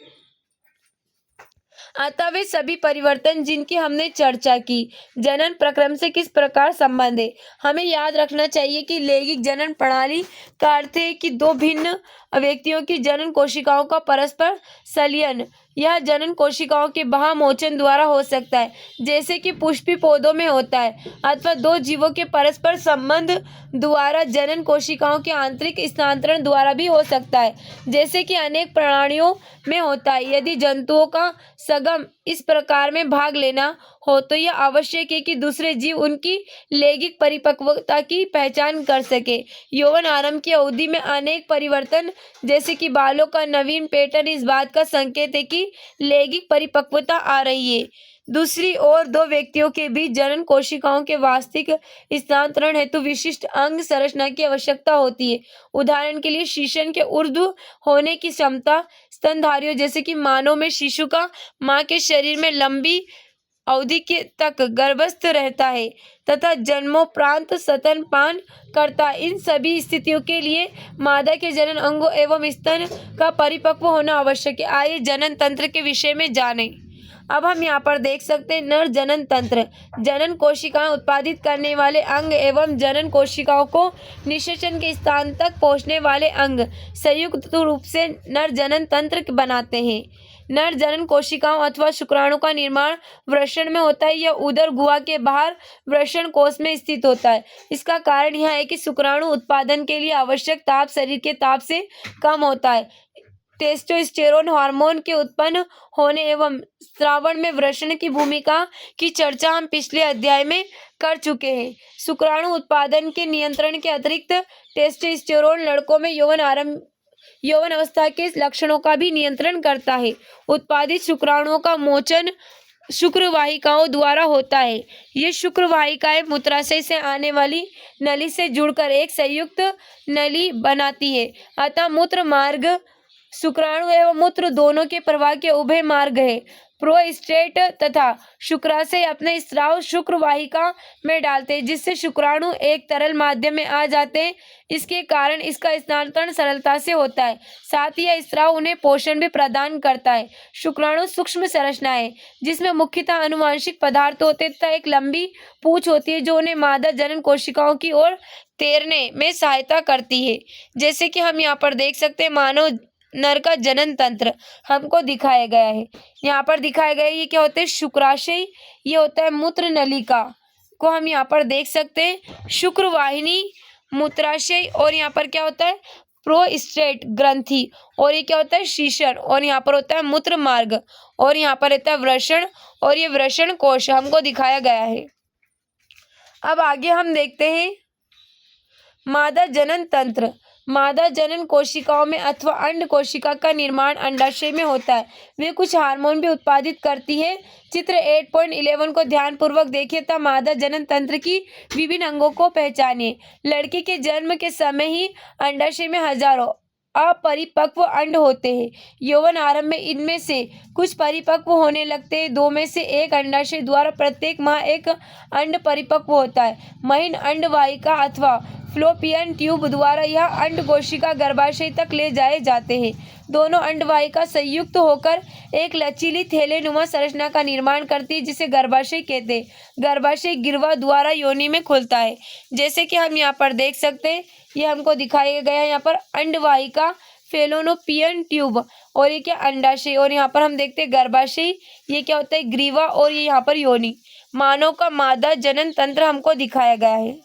अतः वे सभी परिवर्तन जिनकी हमने चर्चा की जनन प्रक्रम से किस प्रकार संबंध है? हमें याद रखना चाहिए कि लैंगिक जनन प्रणाली का अर्थ है कि दो भिन्न व्यक्तियों की जनन कोशिकाओं का परस्पर संलयन यह जनन कोशिकाओं के बहामोचन द्वारा हो सकता है, जैसे कि पुष्पी पौधों में होता है, अथवा दो जीवों के परस्पर संबंध द्वारा जनन कोशिकाओं के आंतरिक स्थानांतरण द्वारा भी हो सकता है, जैसे कि अनेक प्राणियों में होता है। यदि जंतुओं का सगम इस प्रकार में भाग लेना हो तो यह आवश्यक है कि दूसरे जीव उनकी लैंगिक परिपक्वता की पहचान कर सके। यौवन आरंभ की अवधि में अनेक परिवर्तन जैसे कि बालों का नवीन पैटर्न इस बात का संकेत है कि लैंगिक परिपक्वता आ रही है। दूसरी ओर दो व्यक्तियों के बीच जनन कोशिकाओं के वास्तविक स्थानांतरण हेतु विशिष्ट अंग संरचना की आवश्यकता होती है। उदाहरण के लिए शीशन के ऊर्ध्व होने की क्षमता स्तनधारियों जैसे कि मानव में शिशु का मां के शरीर में लंबी अवधि के तक गर्भस्थ रहता है तथा जन्मोपरांत स्तनपान करता है। इन सभी स्थितियों के लिए मादा के जनन अंगों एवं स्तन का परिपक्व होना आवश्यक है। आइए जनन तंत्र के विषय में जानें। अब हम यहाँ पर देख सकते हैं नर जनन तंत्र, जनन कोशिकाएं उत्पादित करने वाले अंग एवं जनन कोशिकाओं को निषेचन के स्थान तक पहुँचने वाले अंग संयुक्त रूप से नर जनन तंत्र बनाते हैं। नर जनन कोशिकाओं अथवा शुक्राणु का निर्माण वृषण में होता है। यह उदर गुहा के बाहर वृषण कोश में स्थित होता है। इसका कारण यह है कि शुक्राणु उत्पादन के लिए आवश्यक ताप शरीर के ताप से कम होता है। टेस्टोस्टेरोन हार्मोन के उत्पन्न होने एवं स्रावण में वृषण की भूमिका की चर्चा हम पिछले अध्याय में कर चुके हैं। शुक्राणु उत्पादन के नियंत्रण के अतिरिक्त टेस्टोस्टेरोन लड़कों में यौवन अवस्था के लक्षणों का भी नियंत्रण करता है। उत्पादित शुक्राणुओं का मोचन शुक्रवाहिकाओं द्वारा होता है। ये शुक्रवाहिकाएं मूत्राशय से आने वाली नली से जुड़कर एक संयुक्त नली बनाती है। अतः मूत्र मार्ग शुक्राणु एवं मूत्र दोनों के प्रवाह के उभय मार्ग है। प्रोस्टेट तथा शुक्राशय अपने स्राव शुक्रवाहिका में डालते हैं, जिससे शुक्राणु एक तरल माध्यम में आ जाते हैं। इसके कारण इसका स्थानांतरण सरलता से होता है। साथ ही यह स्राव उन्हें पोषण भी प्रदान करता है। शुक्राणु सूक्ष्म संरचना है जिसमें मुख्यतः आनुवंशिक पदार्थ होते तथा एक लंबी पूंछ होती है जो उन्हें मादा जनन कोशिकाओं की ओर तैरने में सहायता करती है। जैसे कि हम यहाँ पर देख सकते हैं मानव नर का जनन तंत्र हमको दिखाया गया है। यहाँ पर दिखाया गया है ये क्या होता है, शुक्राशय ये होता है मूत्र नलिका को हम यहाँ पर देख सकते हैं, शुक्रवाहिनी मूत्राशय, और यहाँ पर क्या होता है प्रोस्टेट ग्रंथि, और ये क्या होता है शीशन, और यहाँ पर होता है मूत्र मार्ग, और यहाँ पर रहता है वृषण, और ये वृषण कोश हमको दिखाया गया है। अब आगे हम देखते हैं मादा जनन तंत्र। मादा जनन कोशिकाओं में अथवा अंड कोशिका का निर्माण अंडाशय में होता है। वे कुछ हार्मोन भी उत्पादित करती है। चित्र 8.11 को ध्यानपूर्वक देखिए तथा मादा जनन तंत्र की विभिन्न अंगों को पहचानिए। लड़की के जन्म के समय ही अंडाशय में हजारों अपरिपक्व अंड होते हैं। यौवन आरंभ में इनमें से कुछ परिपक्व होने लगते हैं। दो में से एक अंडाशय द्वारा प्रत्येक माह एक अंड परिपक्व होता है। महीन अंडवाहिका अथवा फ्लोपियन ट्यूब द्वारा यह अंड कोशिका गर्भाशय तक ले जाए जाते हैं। दोनों अंडवाहिका संयुक्त होकर एक लचीली थैलेनुमा संरचना का निर्माण करती है जिसे गर्भाशय कहते हैं। गर्भाशय गिरवा द्वारा योनि में खुलता है। जैसे कि हम यहाँ पर देख सकते हैं, ये हमको दिखाया गया है यहाँ पर अंडवाहिका, फेलोपियन ट्यूब और ये क्या अंडाशय, और यहाँ पर हम देखते हैं गर्भाशय, ये क्या होता है ग्रीवा, और ये यहाँ पर योनि। मानव का मादा जनन तंत्र हमको दिखाया गया है।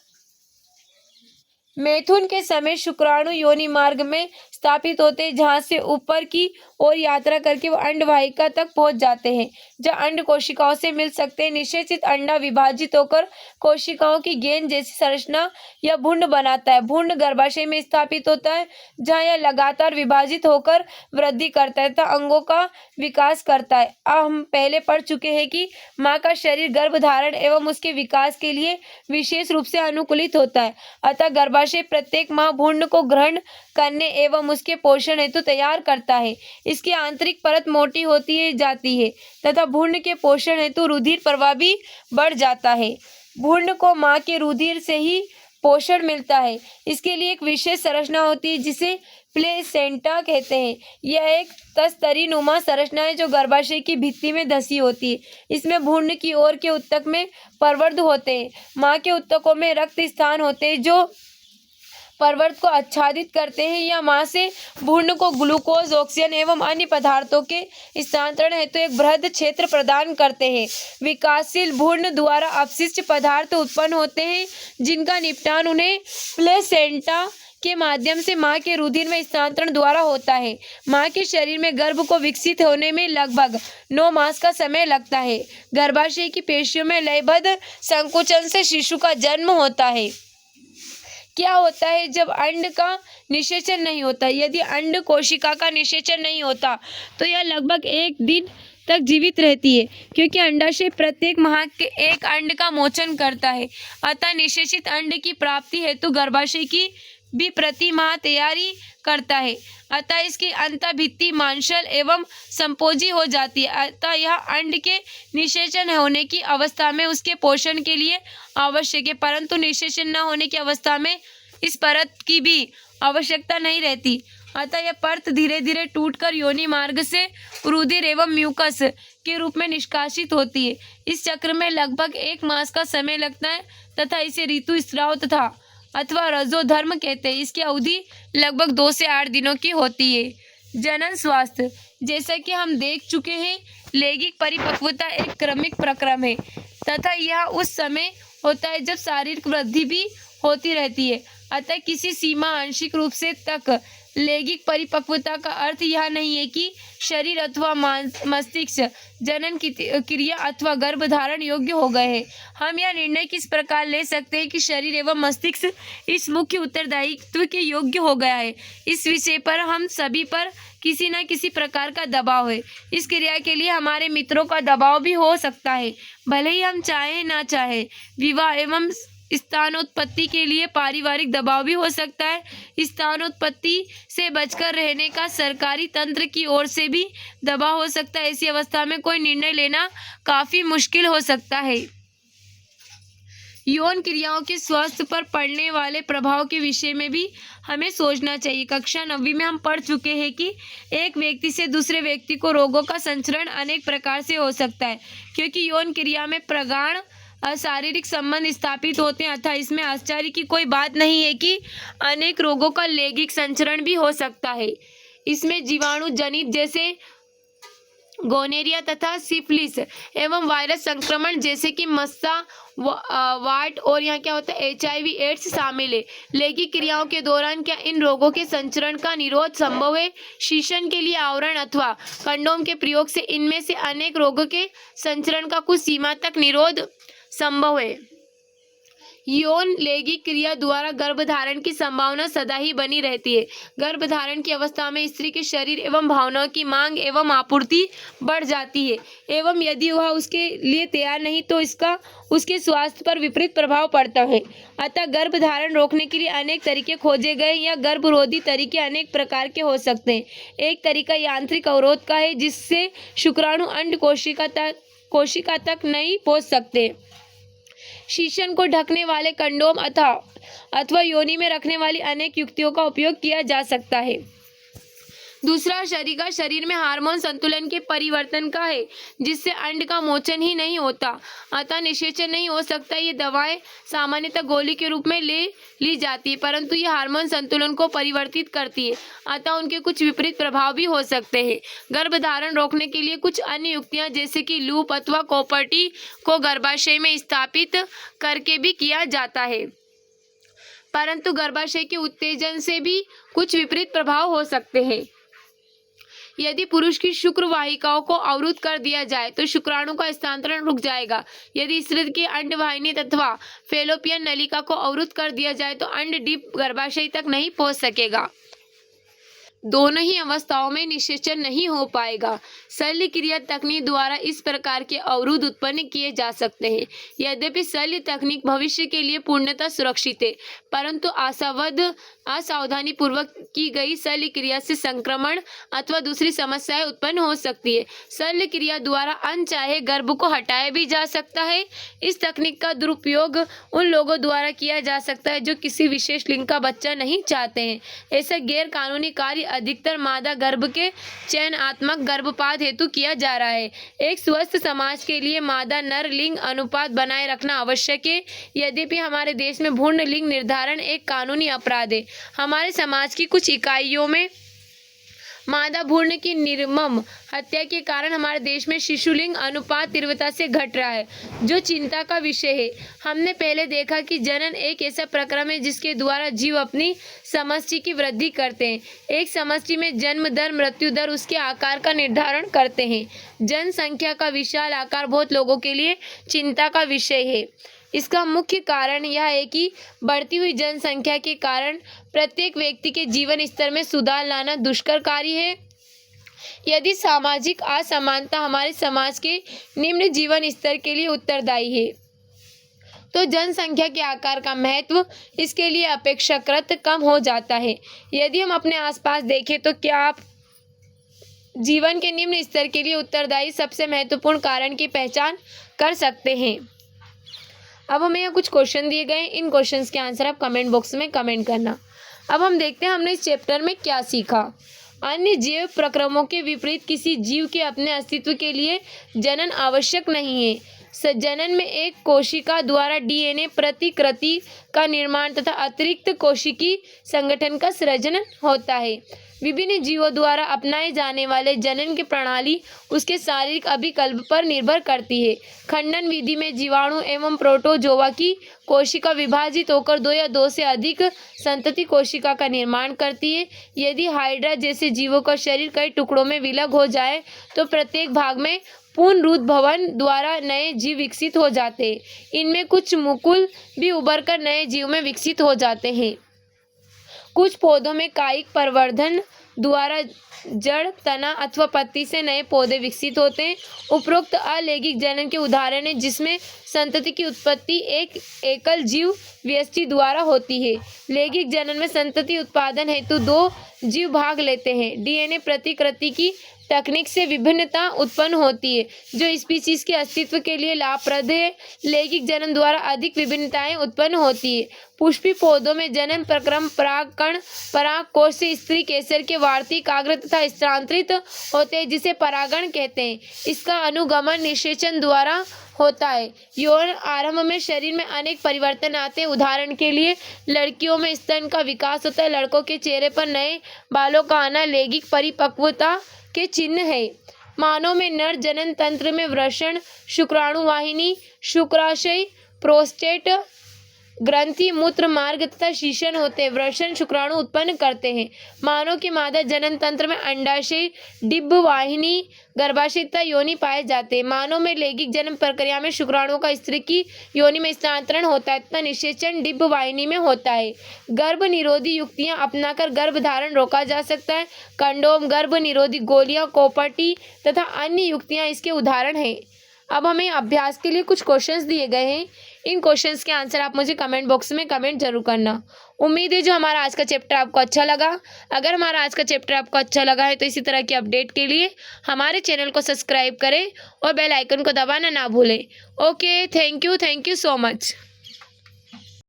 मैथुन के समय शुक्राणु योनि मार्ग में स्थापित होते हैं जहां से ऊपर की ओर यात्रा करके वो अंडवाहिका तक पहुंच जाते हैं जहां अंड कोशिकाओं से मिल सकते हैं। निषेचित अंडा विभाजित होकर कोशिकाओं की गेंद जैसी संरचना या भ्रूण बनाता है। भ्रूण गर्भाशय में स्थापित होता है जहां यह लगातार विभाजित होकर वृद्धि करता है तथा अंगों का विकास करता है। हम पहले पढ़ चुके हैं कि माँ का शरीर गर्भधारण एवं उसके विकास के लिए विशेष रूप से अनुकूलित होता है। अतः गर्भाशय प्रत्येक माह भ्रूण को ग्रहण करने एवं उसके पोषण हेतु तैयार करता है। इसकी आंतरिक परत मोटी होती जाती है तथा भ्रूण के पोषण हेतु रुधिर प्रवाह भी बढ़ जाता है। भ्रूण को मां के रुधिर से ही पोषण मिलता है। इसके लिए एक विशेष संरचना होती है जिसे प्लेसेंटा कहते हैं। यह एक तस्तरी नुमा संरचना है जो गर्भाशय की भित्ति में धसी होती है। इसमें भ्रूण की ओर के उत्तक में प्रवर्ध होते हैं। मां के उत्तकों में रक्त स्थान होते हैं जो प्रवर्ध को आच्छादित करते हैं या मां से भ्रूण को ग्लूकोज, ऑक्सीजन एवं अन्य पदार्थों के स्थानांतरण हेतु एक बृहद क्षेत्र प्रदान करते हैं। विकासशील भ्रूण द्वारा अपशिष्ट पदार्थ उत्पन्न होते हैं जिनका निपटान उन्हें प्लेसेंटा के माध्यम से मां के रुधिर में स्थानांतरण द्वारा होता है। मां के शरीर में गर्भ को विकसित होने में लगभग 9 मास का समय लगता है। गर्भाशय की पेशियों में लयबद्ध संकुचन से शिशु का जन्म होता है। क्या होता है जब अंड का निषेचन नहीं होता? यदि अंड कोशिका का निषेचन नहीं होता तो यह लगभग 1 दिन तक जीवित रहती है क्योंकि अंडाशय प्रत्येक माह के एक अंड का मोचन करता है। अतः निषेचित अंड की प्राप्ति हेतु गर्भाशय की भी प्रति माह तैयारी करता है। अतः इसकी अंतःभित्ति मांसल एवं संपोजी हो जाती है। अतः यह अंड के निषेचन होने की अवस्था में उसके पोषण के लिए आवश्यक है, परंतु निषेचन न होने की अवस्था में इस परत की भी आवश्यकता नहीं रहती। अतः यह परत धीरे धीरे टूटकर योनि मार्ग से रुधिर एवं म्यूकस के रूप में निष्कासित होती है। इस चक्र में लगभग 1 मास का समय लगता है तथा इसे ऋतुस्राव तथा अथवा रजोधर्म कहते हैं। इसकी अवधि लगभग 2 से 8 दिनों की होती है। जनन स्वास्थ्य, जैसा कि हम देख चुके हैं, लैंगिक परिपक्वता एक क्रमिक प्रक्रम है तथा यह उस समय होता है जब शारीरिक वृद्धि भी होती रहती है। अतः किसी सीमा आंशिक रूप से तक लैंगिक परिपक्वता का अर्थ यह नहीं है कि शरीर अथवा मस्तिष्क जनन की क्रिया अथवा गर्भधारण योग्य हो गए हैं। हम यह निर्णय किस प्रकार ले सकते हैं कि शरीर एवं मस्तिष्क इस मुख्य उत्तरदायित्व के योग्य हो गया है? इस विषय पर हम सभी पर किसी न किसी प्रकार का दबाव है। इस क्रिया के लिए हमारे मित्रों का दबाव भी हो सकता है, भले ही हम चाहे ना चाहे। विवाह एवं स्थानोत्पत्ति के लिए पारिवारिक दबाव भी हो सकता है। स्थानोत्पत्ति से बचकर रहने का सरकारी तंत्र की ओर से भी दबाव हो सकता है। ऐसी अवस्था में कोई निर्णय लेना काफी मुश्किल हो सकता है। यौन क्रियाओं के स्वास्थ्य पर पड़ने वाले प्रभाव के विषय में भी हमें सोचना चाहिए। कक्षा 9वीं में हम पढ़ चुके हैं कि एक व्यक्ति से दूसरे व्यक्ति को रोगों का संचरण अनेक प्रकार से हो सकता है क्योंकि यौन क्रिया में प्रगाढ़ शारीरिक संबंध स्थापित होते हैं। अतः इसमें आश्चर्य की कोई बात नहीं है कि अनेक रोगों का लैंगिक संचरण भी हो सकता है। इसमें जीवाणु जनित जैसे गोनेरिया तथा सिफिलिस एवं वायरस संक्रमण जैसे कि मस्सा, वाट और यहाँ क्या होता है HIV एड्स शामिल है। लैंगिक क्रियाओं के दौरान क्या इन रोगों के संचरण का निरोध संभव है? शीशन के लिए आवरण अथवा कंडोम के प्रयोग से इनमें से अनेक रोगों के संचरण का कुछ सीमा तक निरोध संभव है। यौन लैंगिक क्रिया द्वारा गर्भधारण की संभावना सदा ही बनी रहती है। गर्भधारण की अवस्था में स्त्री के शरीर एवं भावनाओं की मांग एवं आपूर्ति बढ़ जाती है एवं यदि वह उसके लिए तैयार नहीं तो इसका उसके स्वास्थ्य पर विपरीत प्रभाव पड़ता है। अतः गर्भधारण रोकने के लिए अनेक तरीके खोजे गए या गर्भरोधी तरीके अनेक प्रकार के हो सकते हैं। एक तरीका यांत्रिक अवरोध का है जिससे शुक्राणु अंड कोशिका तक नहीं पहुंच सकते। शीशन को ढकने वाले कंडोम अथवा योनि में रखने वाली अनेक युक्तियों का उपयोग किया जा सकता है। दूसरा तरीका शरीर में हार्मोन संतुलन के परिवर्तन का है जिससे अंड का मोचन ही नहीं होता अतः निषेचन नहीं हो सकता। ये दवाएं सामान्यतः गोली के रूप में ली जाती है परंतु ये हार्मोन संतुलन को परिवर्तित करती है अतः उनके कुछ विपरीत प्रभाव भी हो सकते हैं। गर्भधारण रोकने के लिए कुछ अन्य युक्तियां जैसे कि लूप अथवा कॉपर्टी को गर्भाशय में स्थापित करके भी किया जाता है परंतु गर्भाशय के उत्तेजन से भी कुछ विपरीत प्रभाव हो सकते हैं। यदि पुरुष की शुक्र वाहिकाओं को अवरुद्ध कर दिया जाए तो शुक्राणु का स्थानांतरण रुक जाएगा। यदि स्त्री की अंडवाहिनी अथवा फैलोपियन नलिका को अवरुद्ध कर दिया जाए तो अंड डीप गर्भाशय तक नहीं पहुंच सकेगा। दोनों ही अवस्थाओं में निषेचन नहीं हो पाएगा। शल्य क्रिया तकनीक द्वारा इस प्रकार के अवरुद्ध उत्पन्न किए जा सकते हैं। यद्यपि शल्य तकनीक भविष्य के लिए पूर्णतः सुरक्षित है परंतु असावधानी पूर्वक की गई शल्य क्रिया से संक्रमण अथवा दूसरी समस्याएं उत्पन्न हो सकती है। शल्य क्रिया द्वारा अनचाहे गर्भ को हटाया भी जा सकता है। इस तकनीक का दुरुपयोग उन लोगों द्वारा किया जा सकता है जो किसी विशेष लिंग का बच्चा नहीं चाहते हैं। ऐसा गैर कानूनी कार्य अधिकतर मादा गर्भ के चयनात्मक गर्भपात हेतु किया जा रहा है। एक स्वस्थ समाज के लिए मादा नर लिंग अनुपात बनाए रखना आवश्यक है। यद्यपि हमारे देश में भ्रूण लिंग निर्धारण एक कानूनी अपराध है। हमारे समाज की कुछ इकाइयों में मादा भ्रूण की निर्मम हत्या के कारण हमारे देश में शिशु लिंग अनुपात तीव्रता से घट रहा है जो चिंता का विषय है। हमने पहले देखा कि जनन एक ऐसा प्रक्रम है जिसके द्वारा जीव अपनी समष्टि की वृद्धि करते हैं। एक समष्टि में जन्म दर मृत्यु दर उसके आकार का निर्धारण करते हैं। जनसंख्या का विशाल आकार बहुत लोगों के लिए चिंता का विषय है। इसका मुख्य कारण यह है कि बढ़ती हुई जनसंख्या के कारण प्रत्येक व्यक्ति के जीवन स्तर में सुधार लाना दुष्कर कार्य है। यदि सामाजिक असमानता हमारे समाज के निम्न जीवन स्तर के लिए उत्तरदायी है तो जनसंख्या के आकार का महत्व इसके लिए अपेक्षाकृत कम हो जाता है। यदि हम अपने आसपास देखें तो क्या आप जीवन के निम्न स्तर के लिए उत्तरदायी सबसे महत्वपूर्ण कारण की पहचान कर सकते हैं। अब हमें यहाँ कुछ क्वेश्चन दिए गए, इन क्वेश्चंस के आंसर आप कमेंट बॉक्स में कमेंट करना। अब हम देखते हैं हमने इस चैप्टर में क्या सीखा। अन्य जैव प्रक्रमों के विपरीत किसी जीव के अपने अस्तित्व के लिए जनन आवश्यक नहीं है। जनन में एक कोशिका द्वारा डीएनए प्रतिकृति का निर्माण तथा अतिरिक्त कोशिकीय संगठन का सृजन होता है। विभिन्न जीवों द्वारा अपनाए जाने वाले जनन की प्रणाली उसके शारीरिक अभिकल्प पर निर्भर करती है। खंडन विधि में जीवाणु एवं प्रोटोजोआ की कोशिका विभाजित होकर दो या दो से अधिक संतति कोशिका का निर्माण करती है। यदि हाइड्रा जैसे जीवों का शरीर कई टुकड़ों में विलग हो जाए तो प्रत्येक भाग में पुनरुद्भवन द्वारा नए जीव विकसित हो जाते हैं। इनमें कुछ मुकुल भी उभरकर नए जीव में विकसित हो जाते हैं। कुछ पौधों में कायिक प्रवर्धन द्वारा जड़, तना अथवा पत्ती से नए पौधे विकसित होते हैं। उपरोक्त अलैंगिक जनन के उदाहरण है जिसमें संतति की उत्पत्ति एक एकल जीव व्यष्टि द्वारा होती है। लैंगिक जनन में संतति उत्पादन हेतु दो जीव भाग लेते हैं। डीएनए प्रतिकृति की तकनीक से विभिन्नता उत्पन्न होती है जो स्पीशीज के अस्तित्व के लिए लाभप्रद है। लैंगिक जनन द्वारा अधिक विभिन्नताएं उत्पन्न होती है। पुष्पी पौधों में जनन प्रक्रम परागकण परागकोश से स्त्री केसर के वार्तिक आग्र तथा स्थानांतरित होते हैं जिसे परागण कहते हैं। इसका अनुगमन निषेचन द्वारा होता है। यौन आरंभ में शरीर में अनेक परिवर्तन आते हैं। उदाहरण के लिए लड़कियों में स्तन का विकास होता है। लड़कों के चेहरे पर नए बालों का आना लैंगिक परिपक्वता के चिन्ह है। मानव में नर जनन तंत्र में वृषण, शुक्राणु वाहिनी, शुक्राशय, प्रोस्टेट, ग्रंथि, मूत्र मार्ग तथा शीशन होते हैं। वृषण शुक्राणु उत्पन्न करते हैं। मानव के मादा जनन तंत्र में अंडाशय, डिंबवाहिनी, गर्भाशय तथा योनि पाए जाते हैं। मानव में लैंगिक जन्म प्रक्रिया में शुक्राणुओं का स्त्री की योनि में स्थानांतरण होता है तथा निषेचन डिंबवाहिनी में होता है। गर्भ निरोधी युक्तियां अपनाकर गर्भधारण रोका जा सकता है। कंडोम, गर्भ निरोधी गोलियां, कोपर्टी तथा अन्य युक्तियां इसके उदाहरण हैं। अब हमें अभ्यास के लिए कुछ क्वेश्चंस दिए गए हैं। इन क्वेश्चंस के आंसर आप मुझे कमेंट बॉक्स में कमेंट जरूर करना। उम्मीद है जो हमारा आज का चैप्टर आपको अच्छा लगा। अगर हमारा आज का चैप्टर आपको अच्छा लगा है तो इसी तरह की अपडेट के लिए हमारे चैनल को सब्सक्राइब करें और बेल आइकन को दबाना ना भूलें। Okay, thank you so much.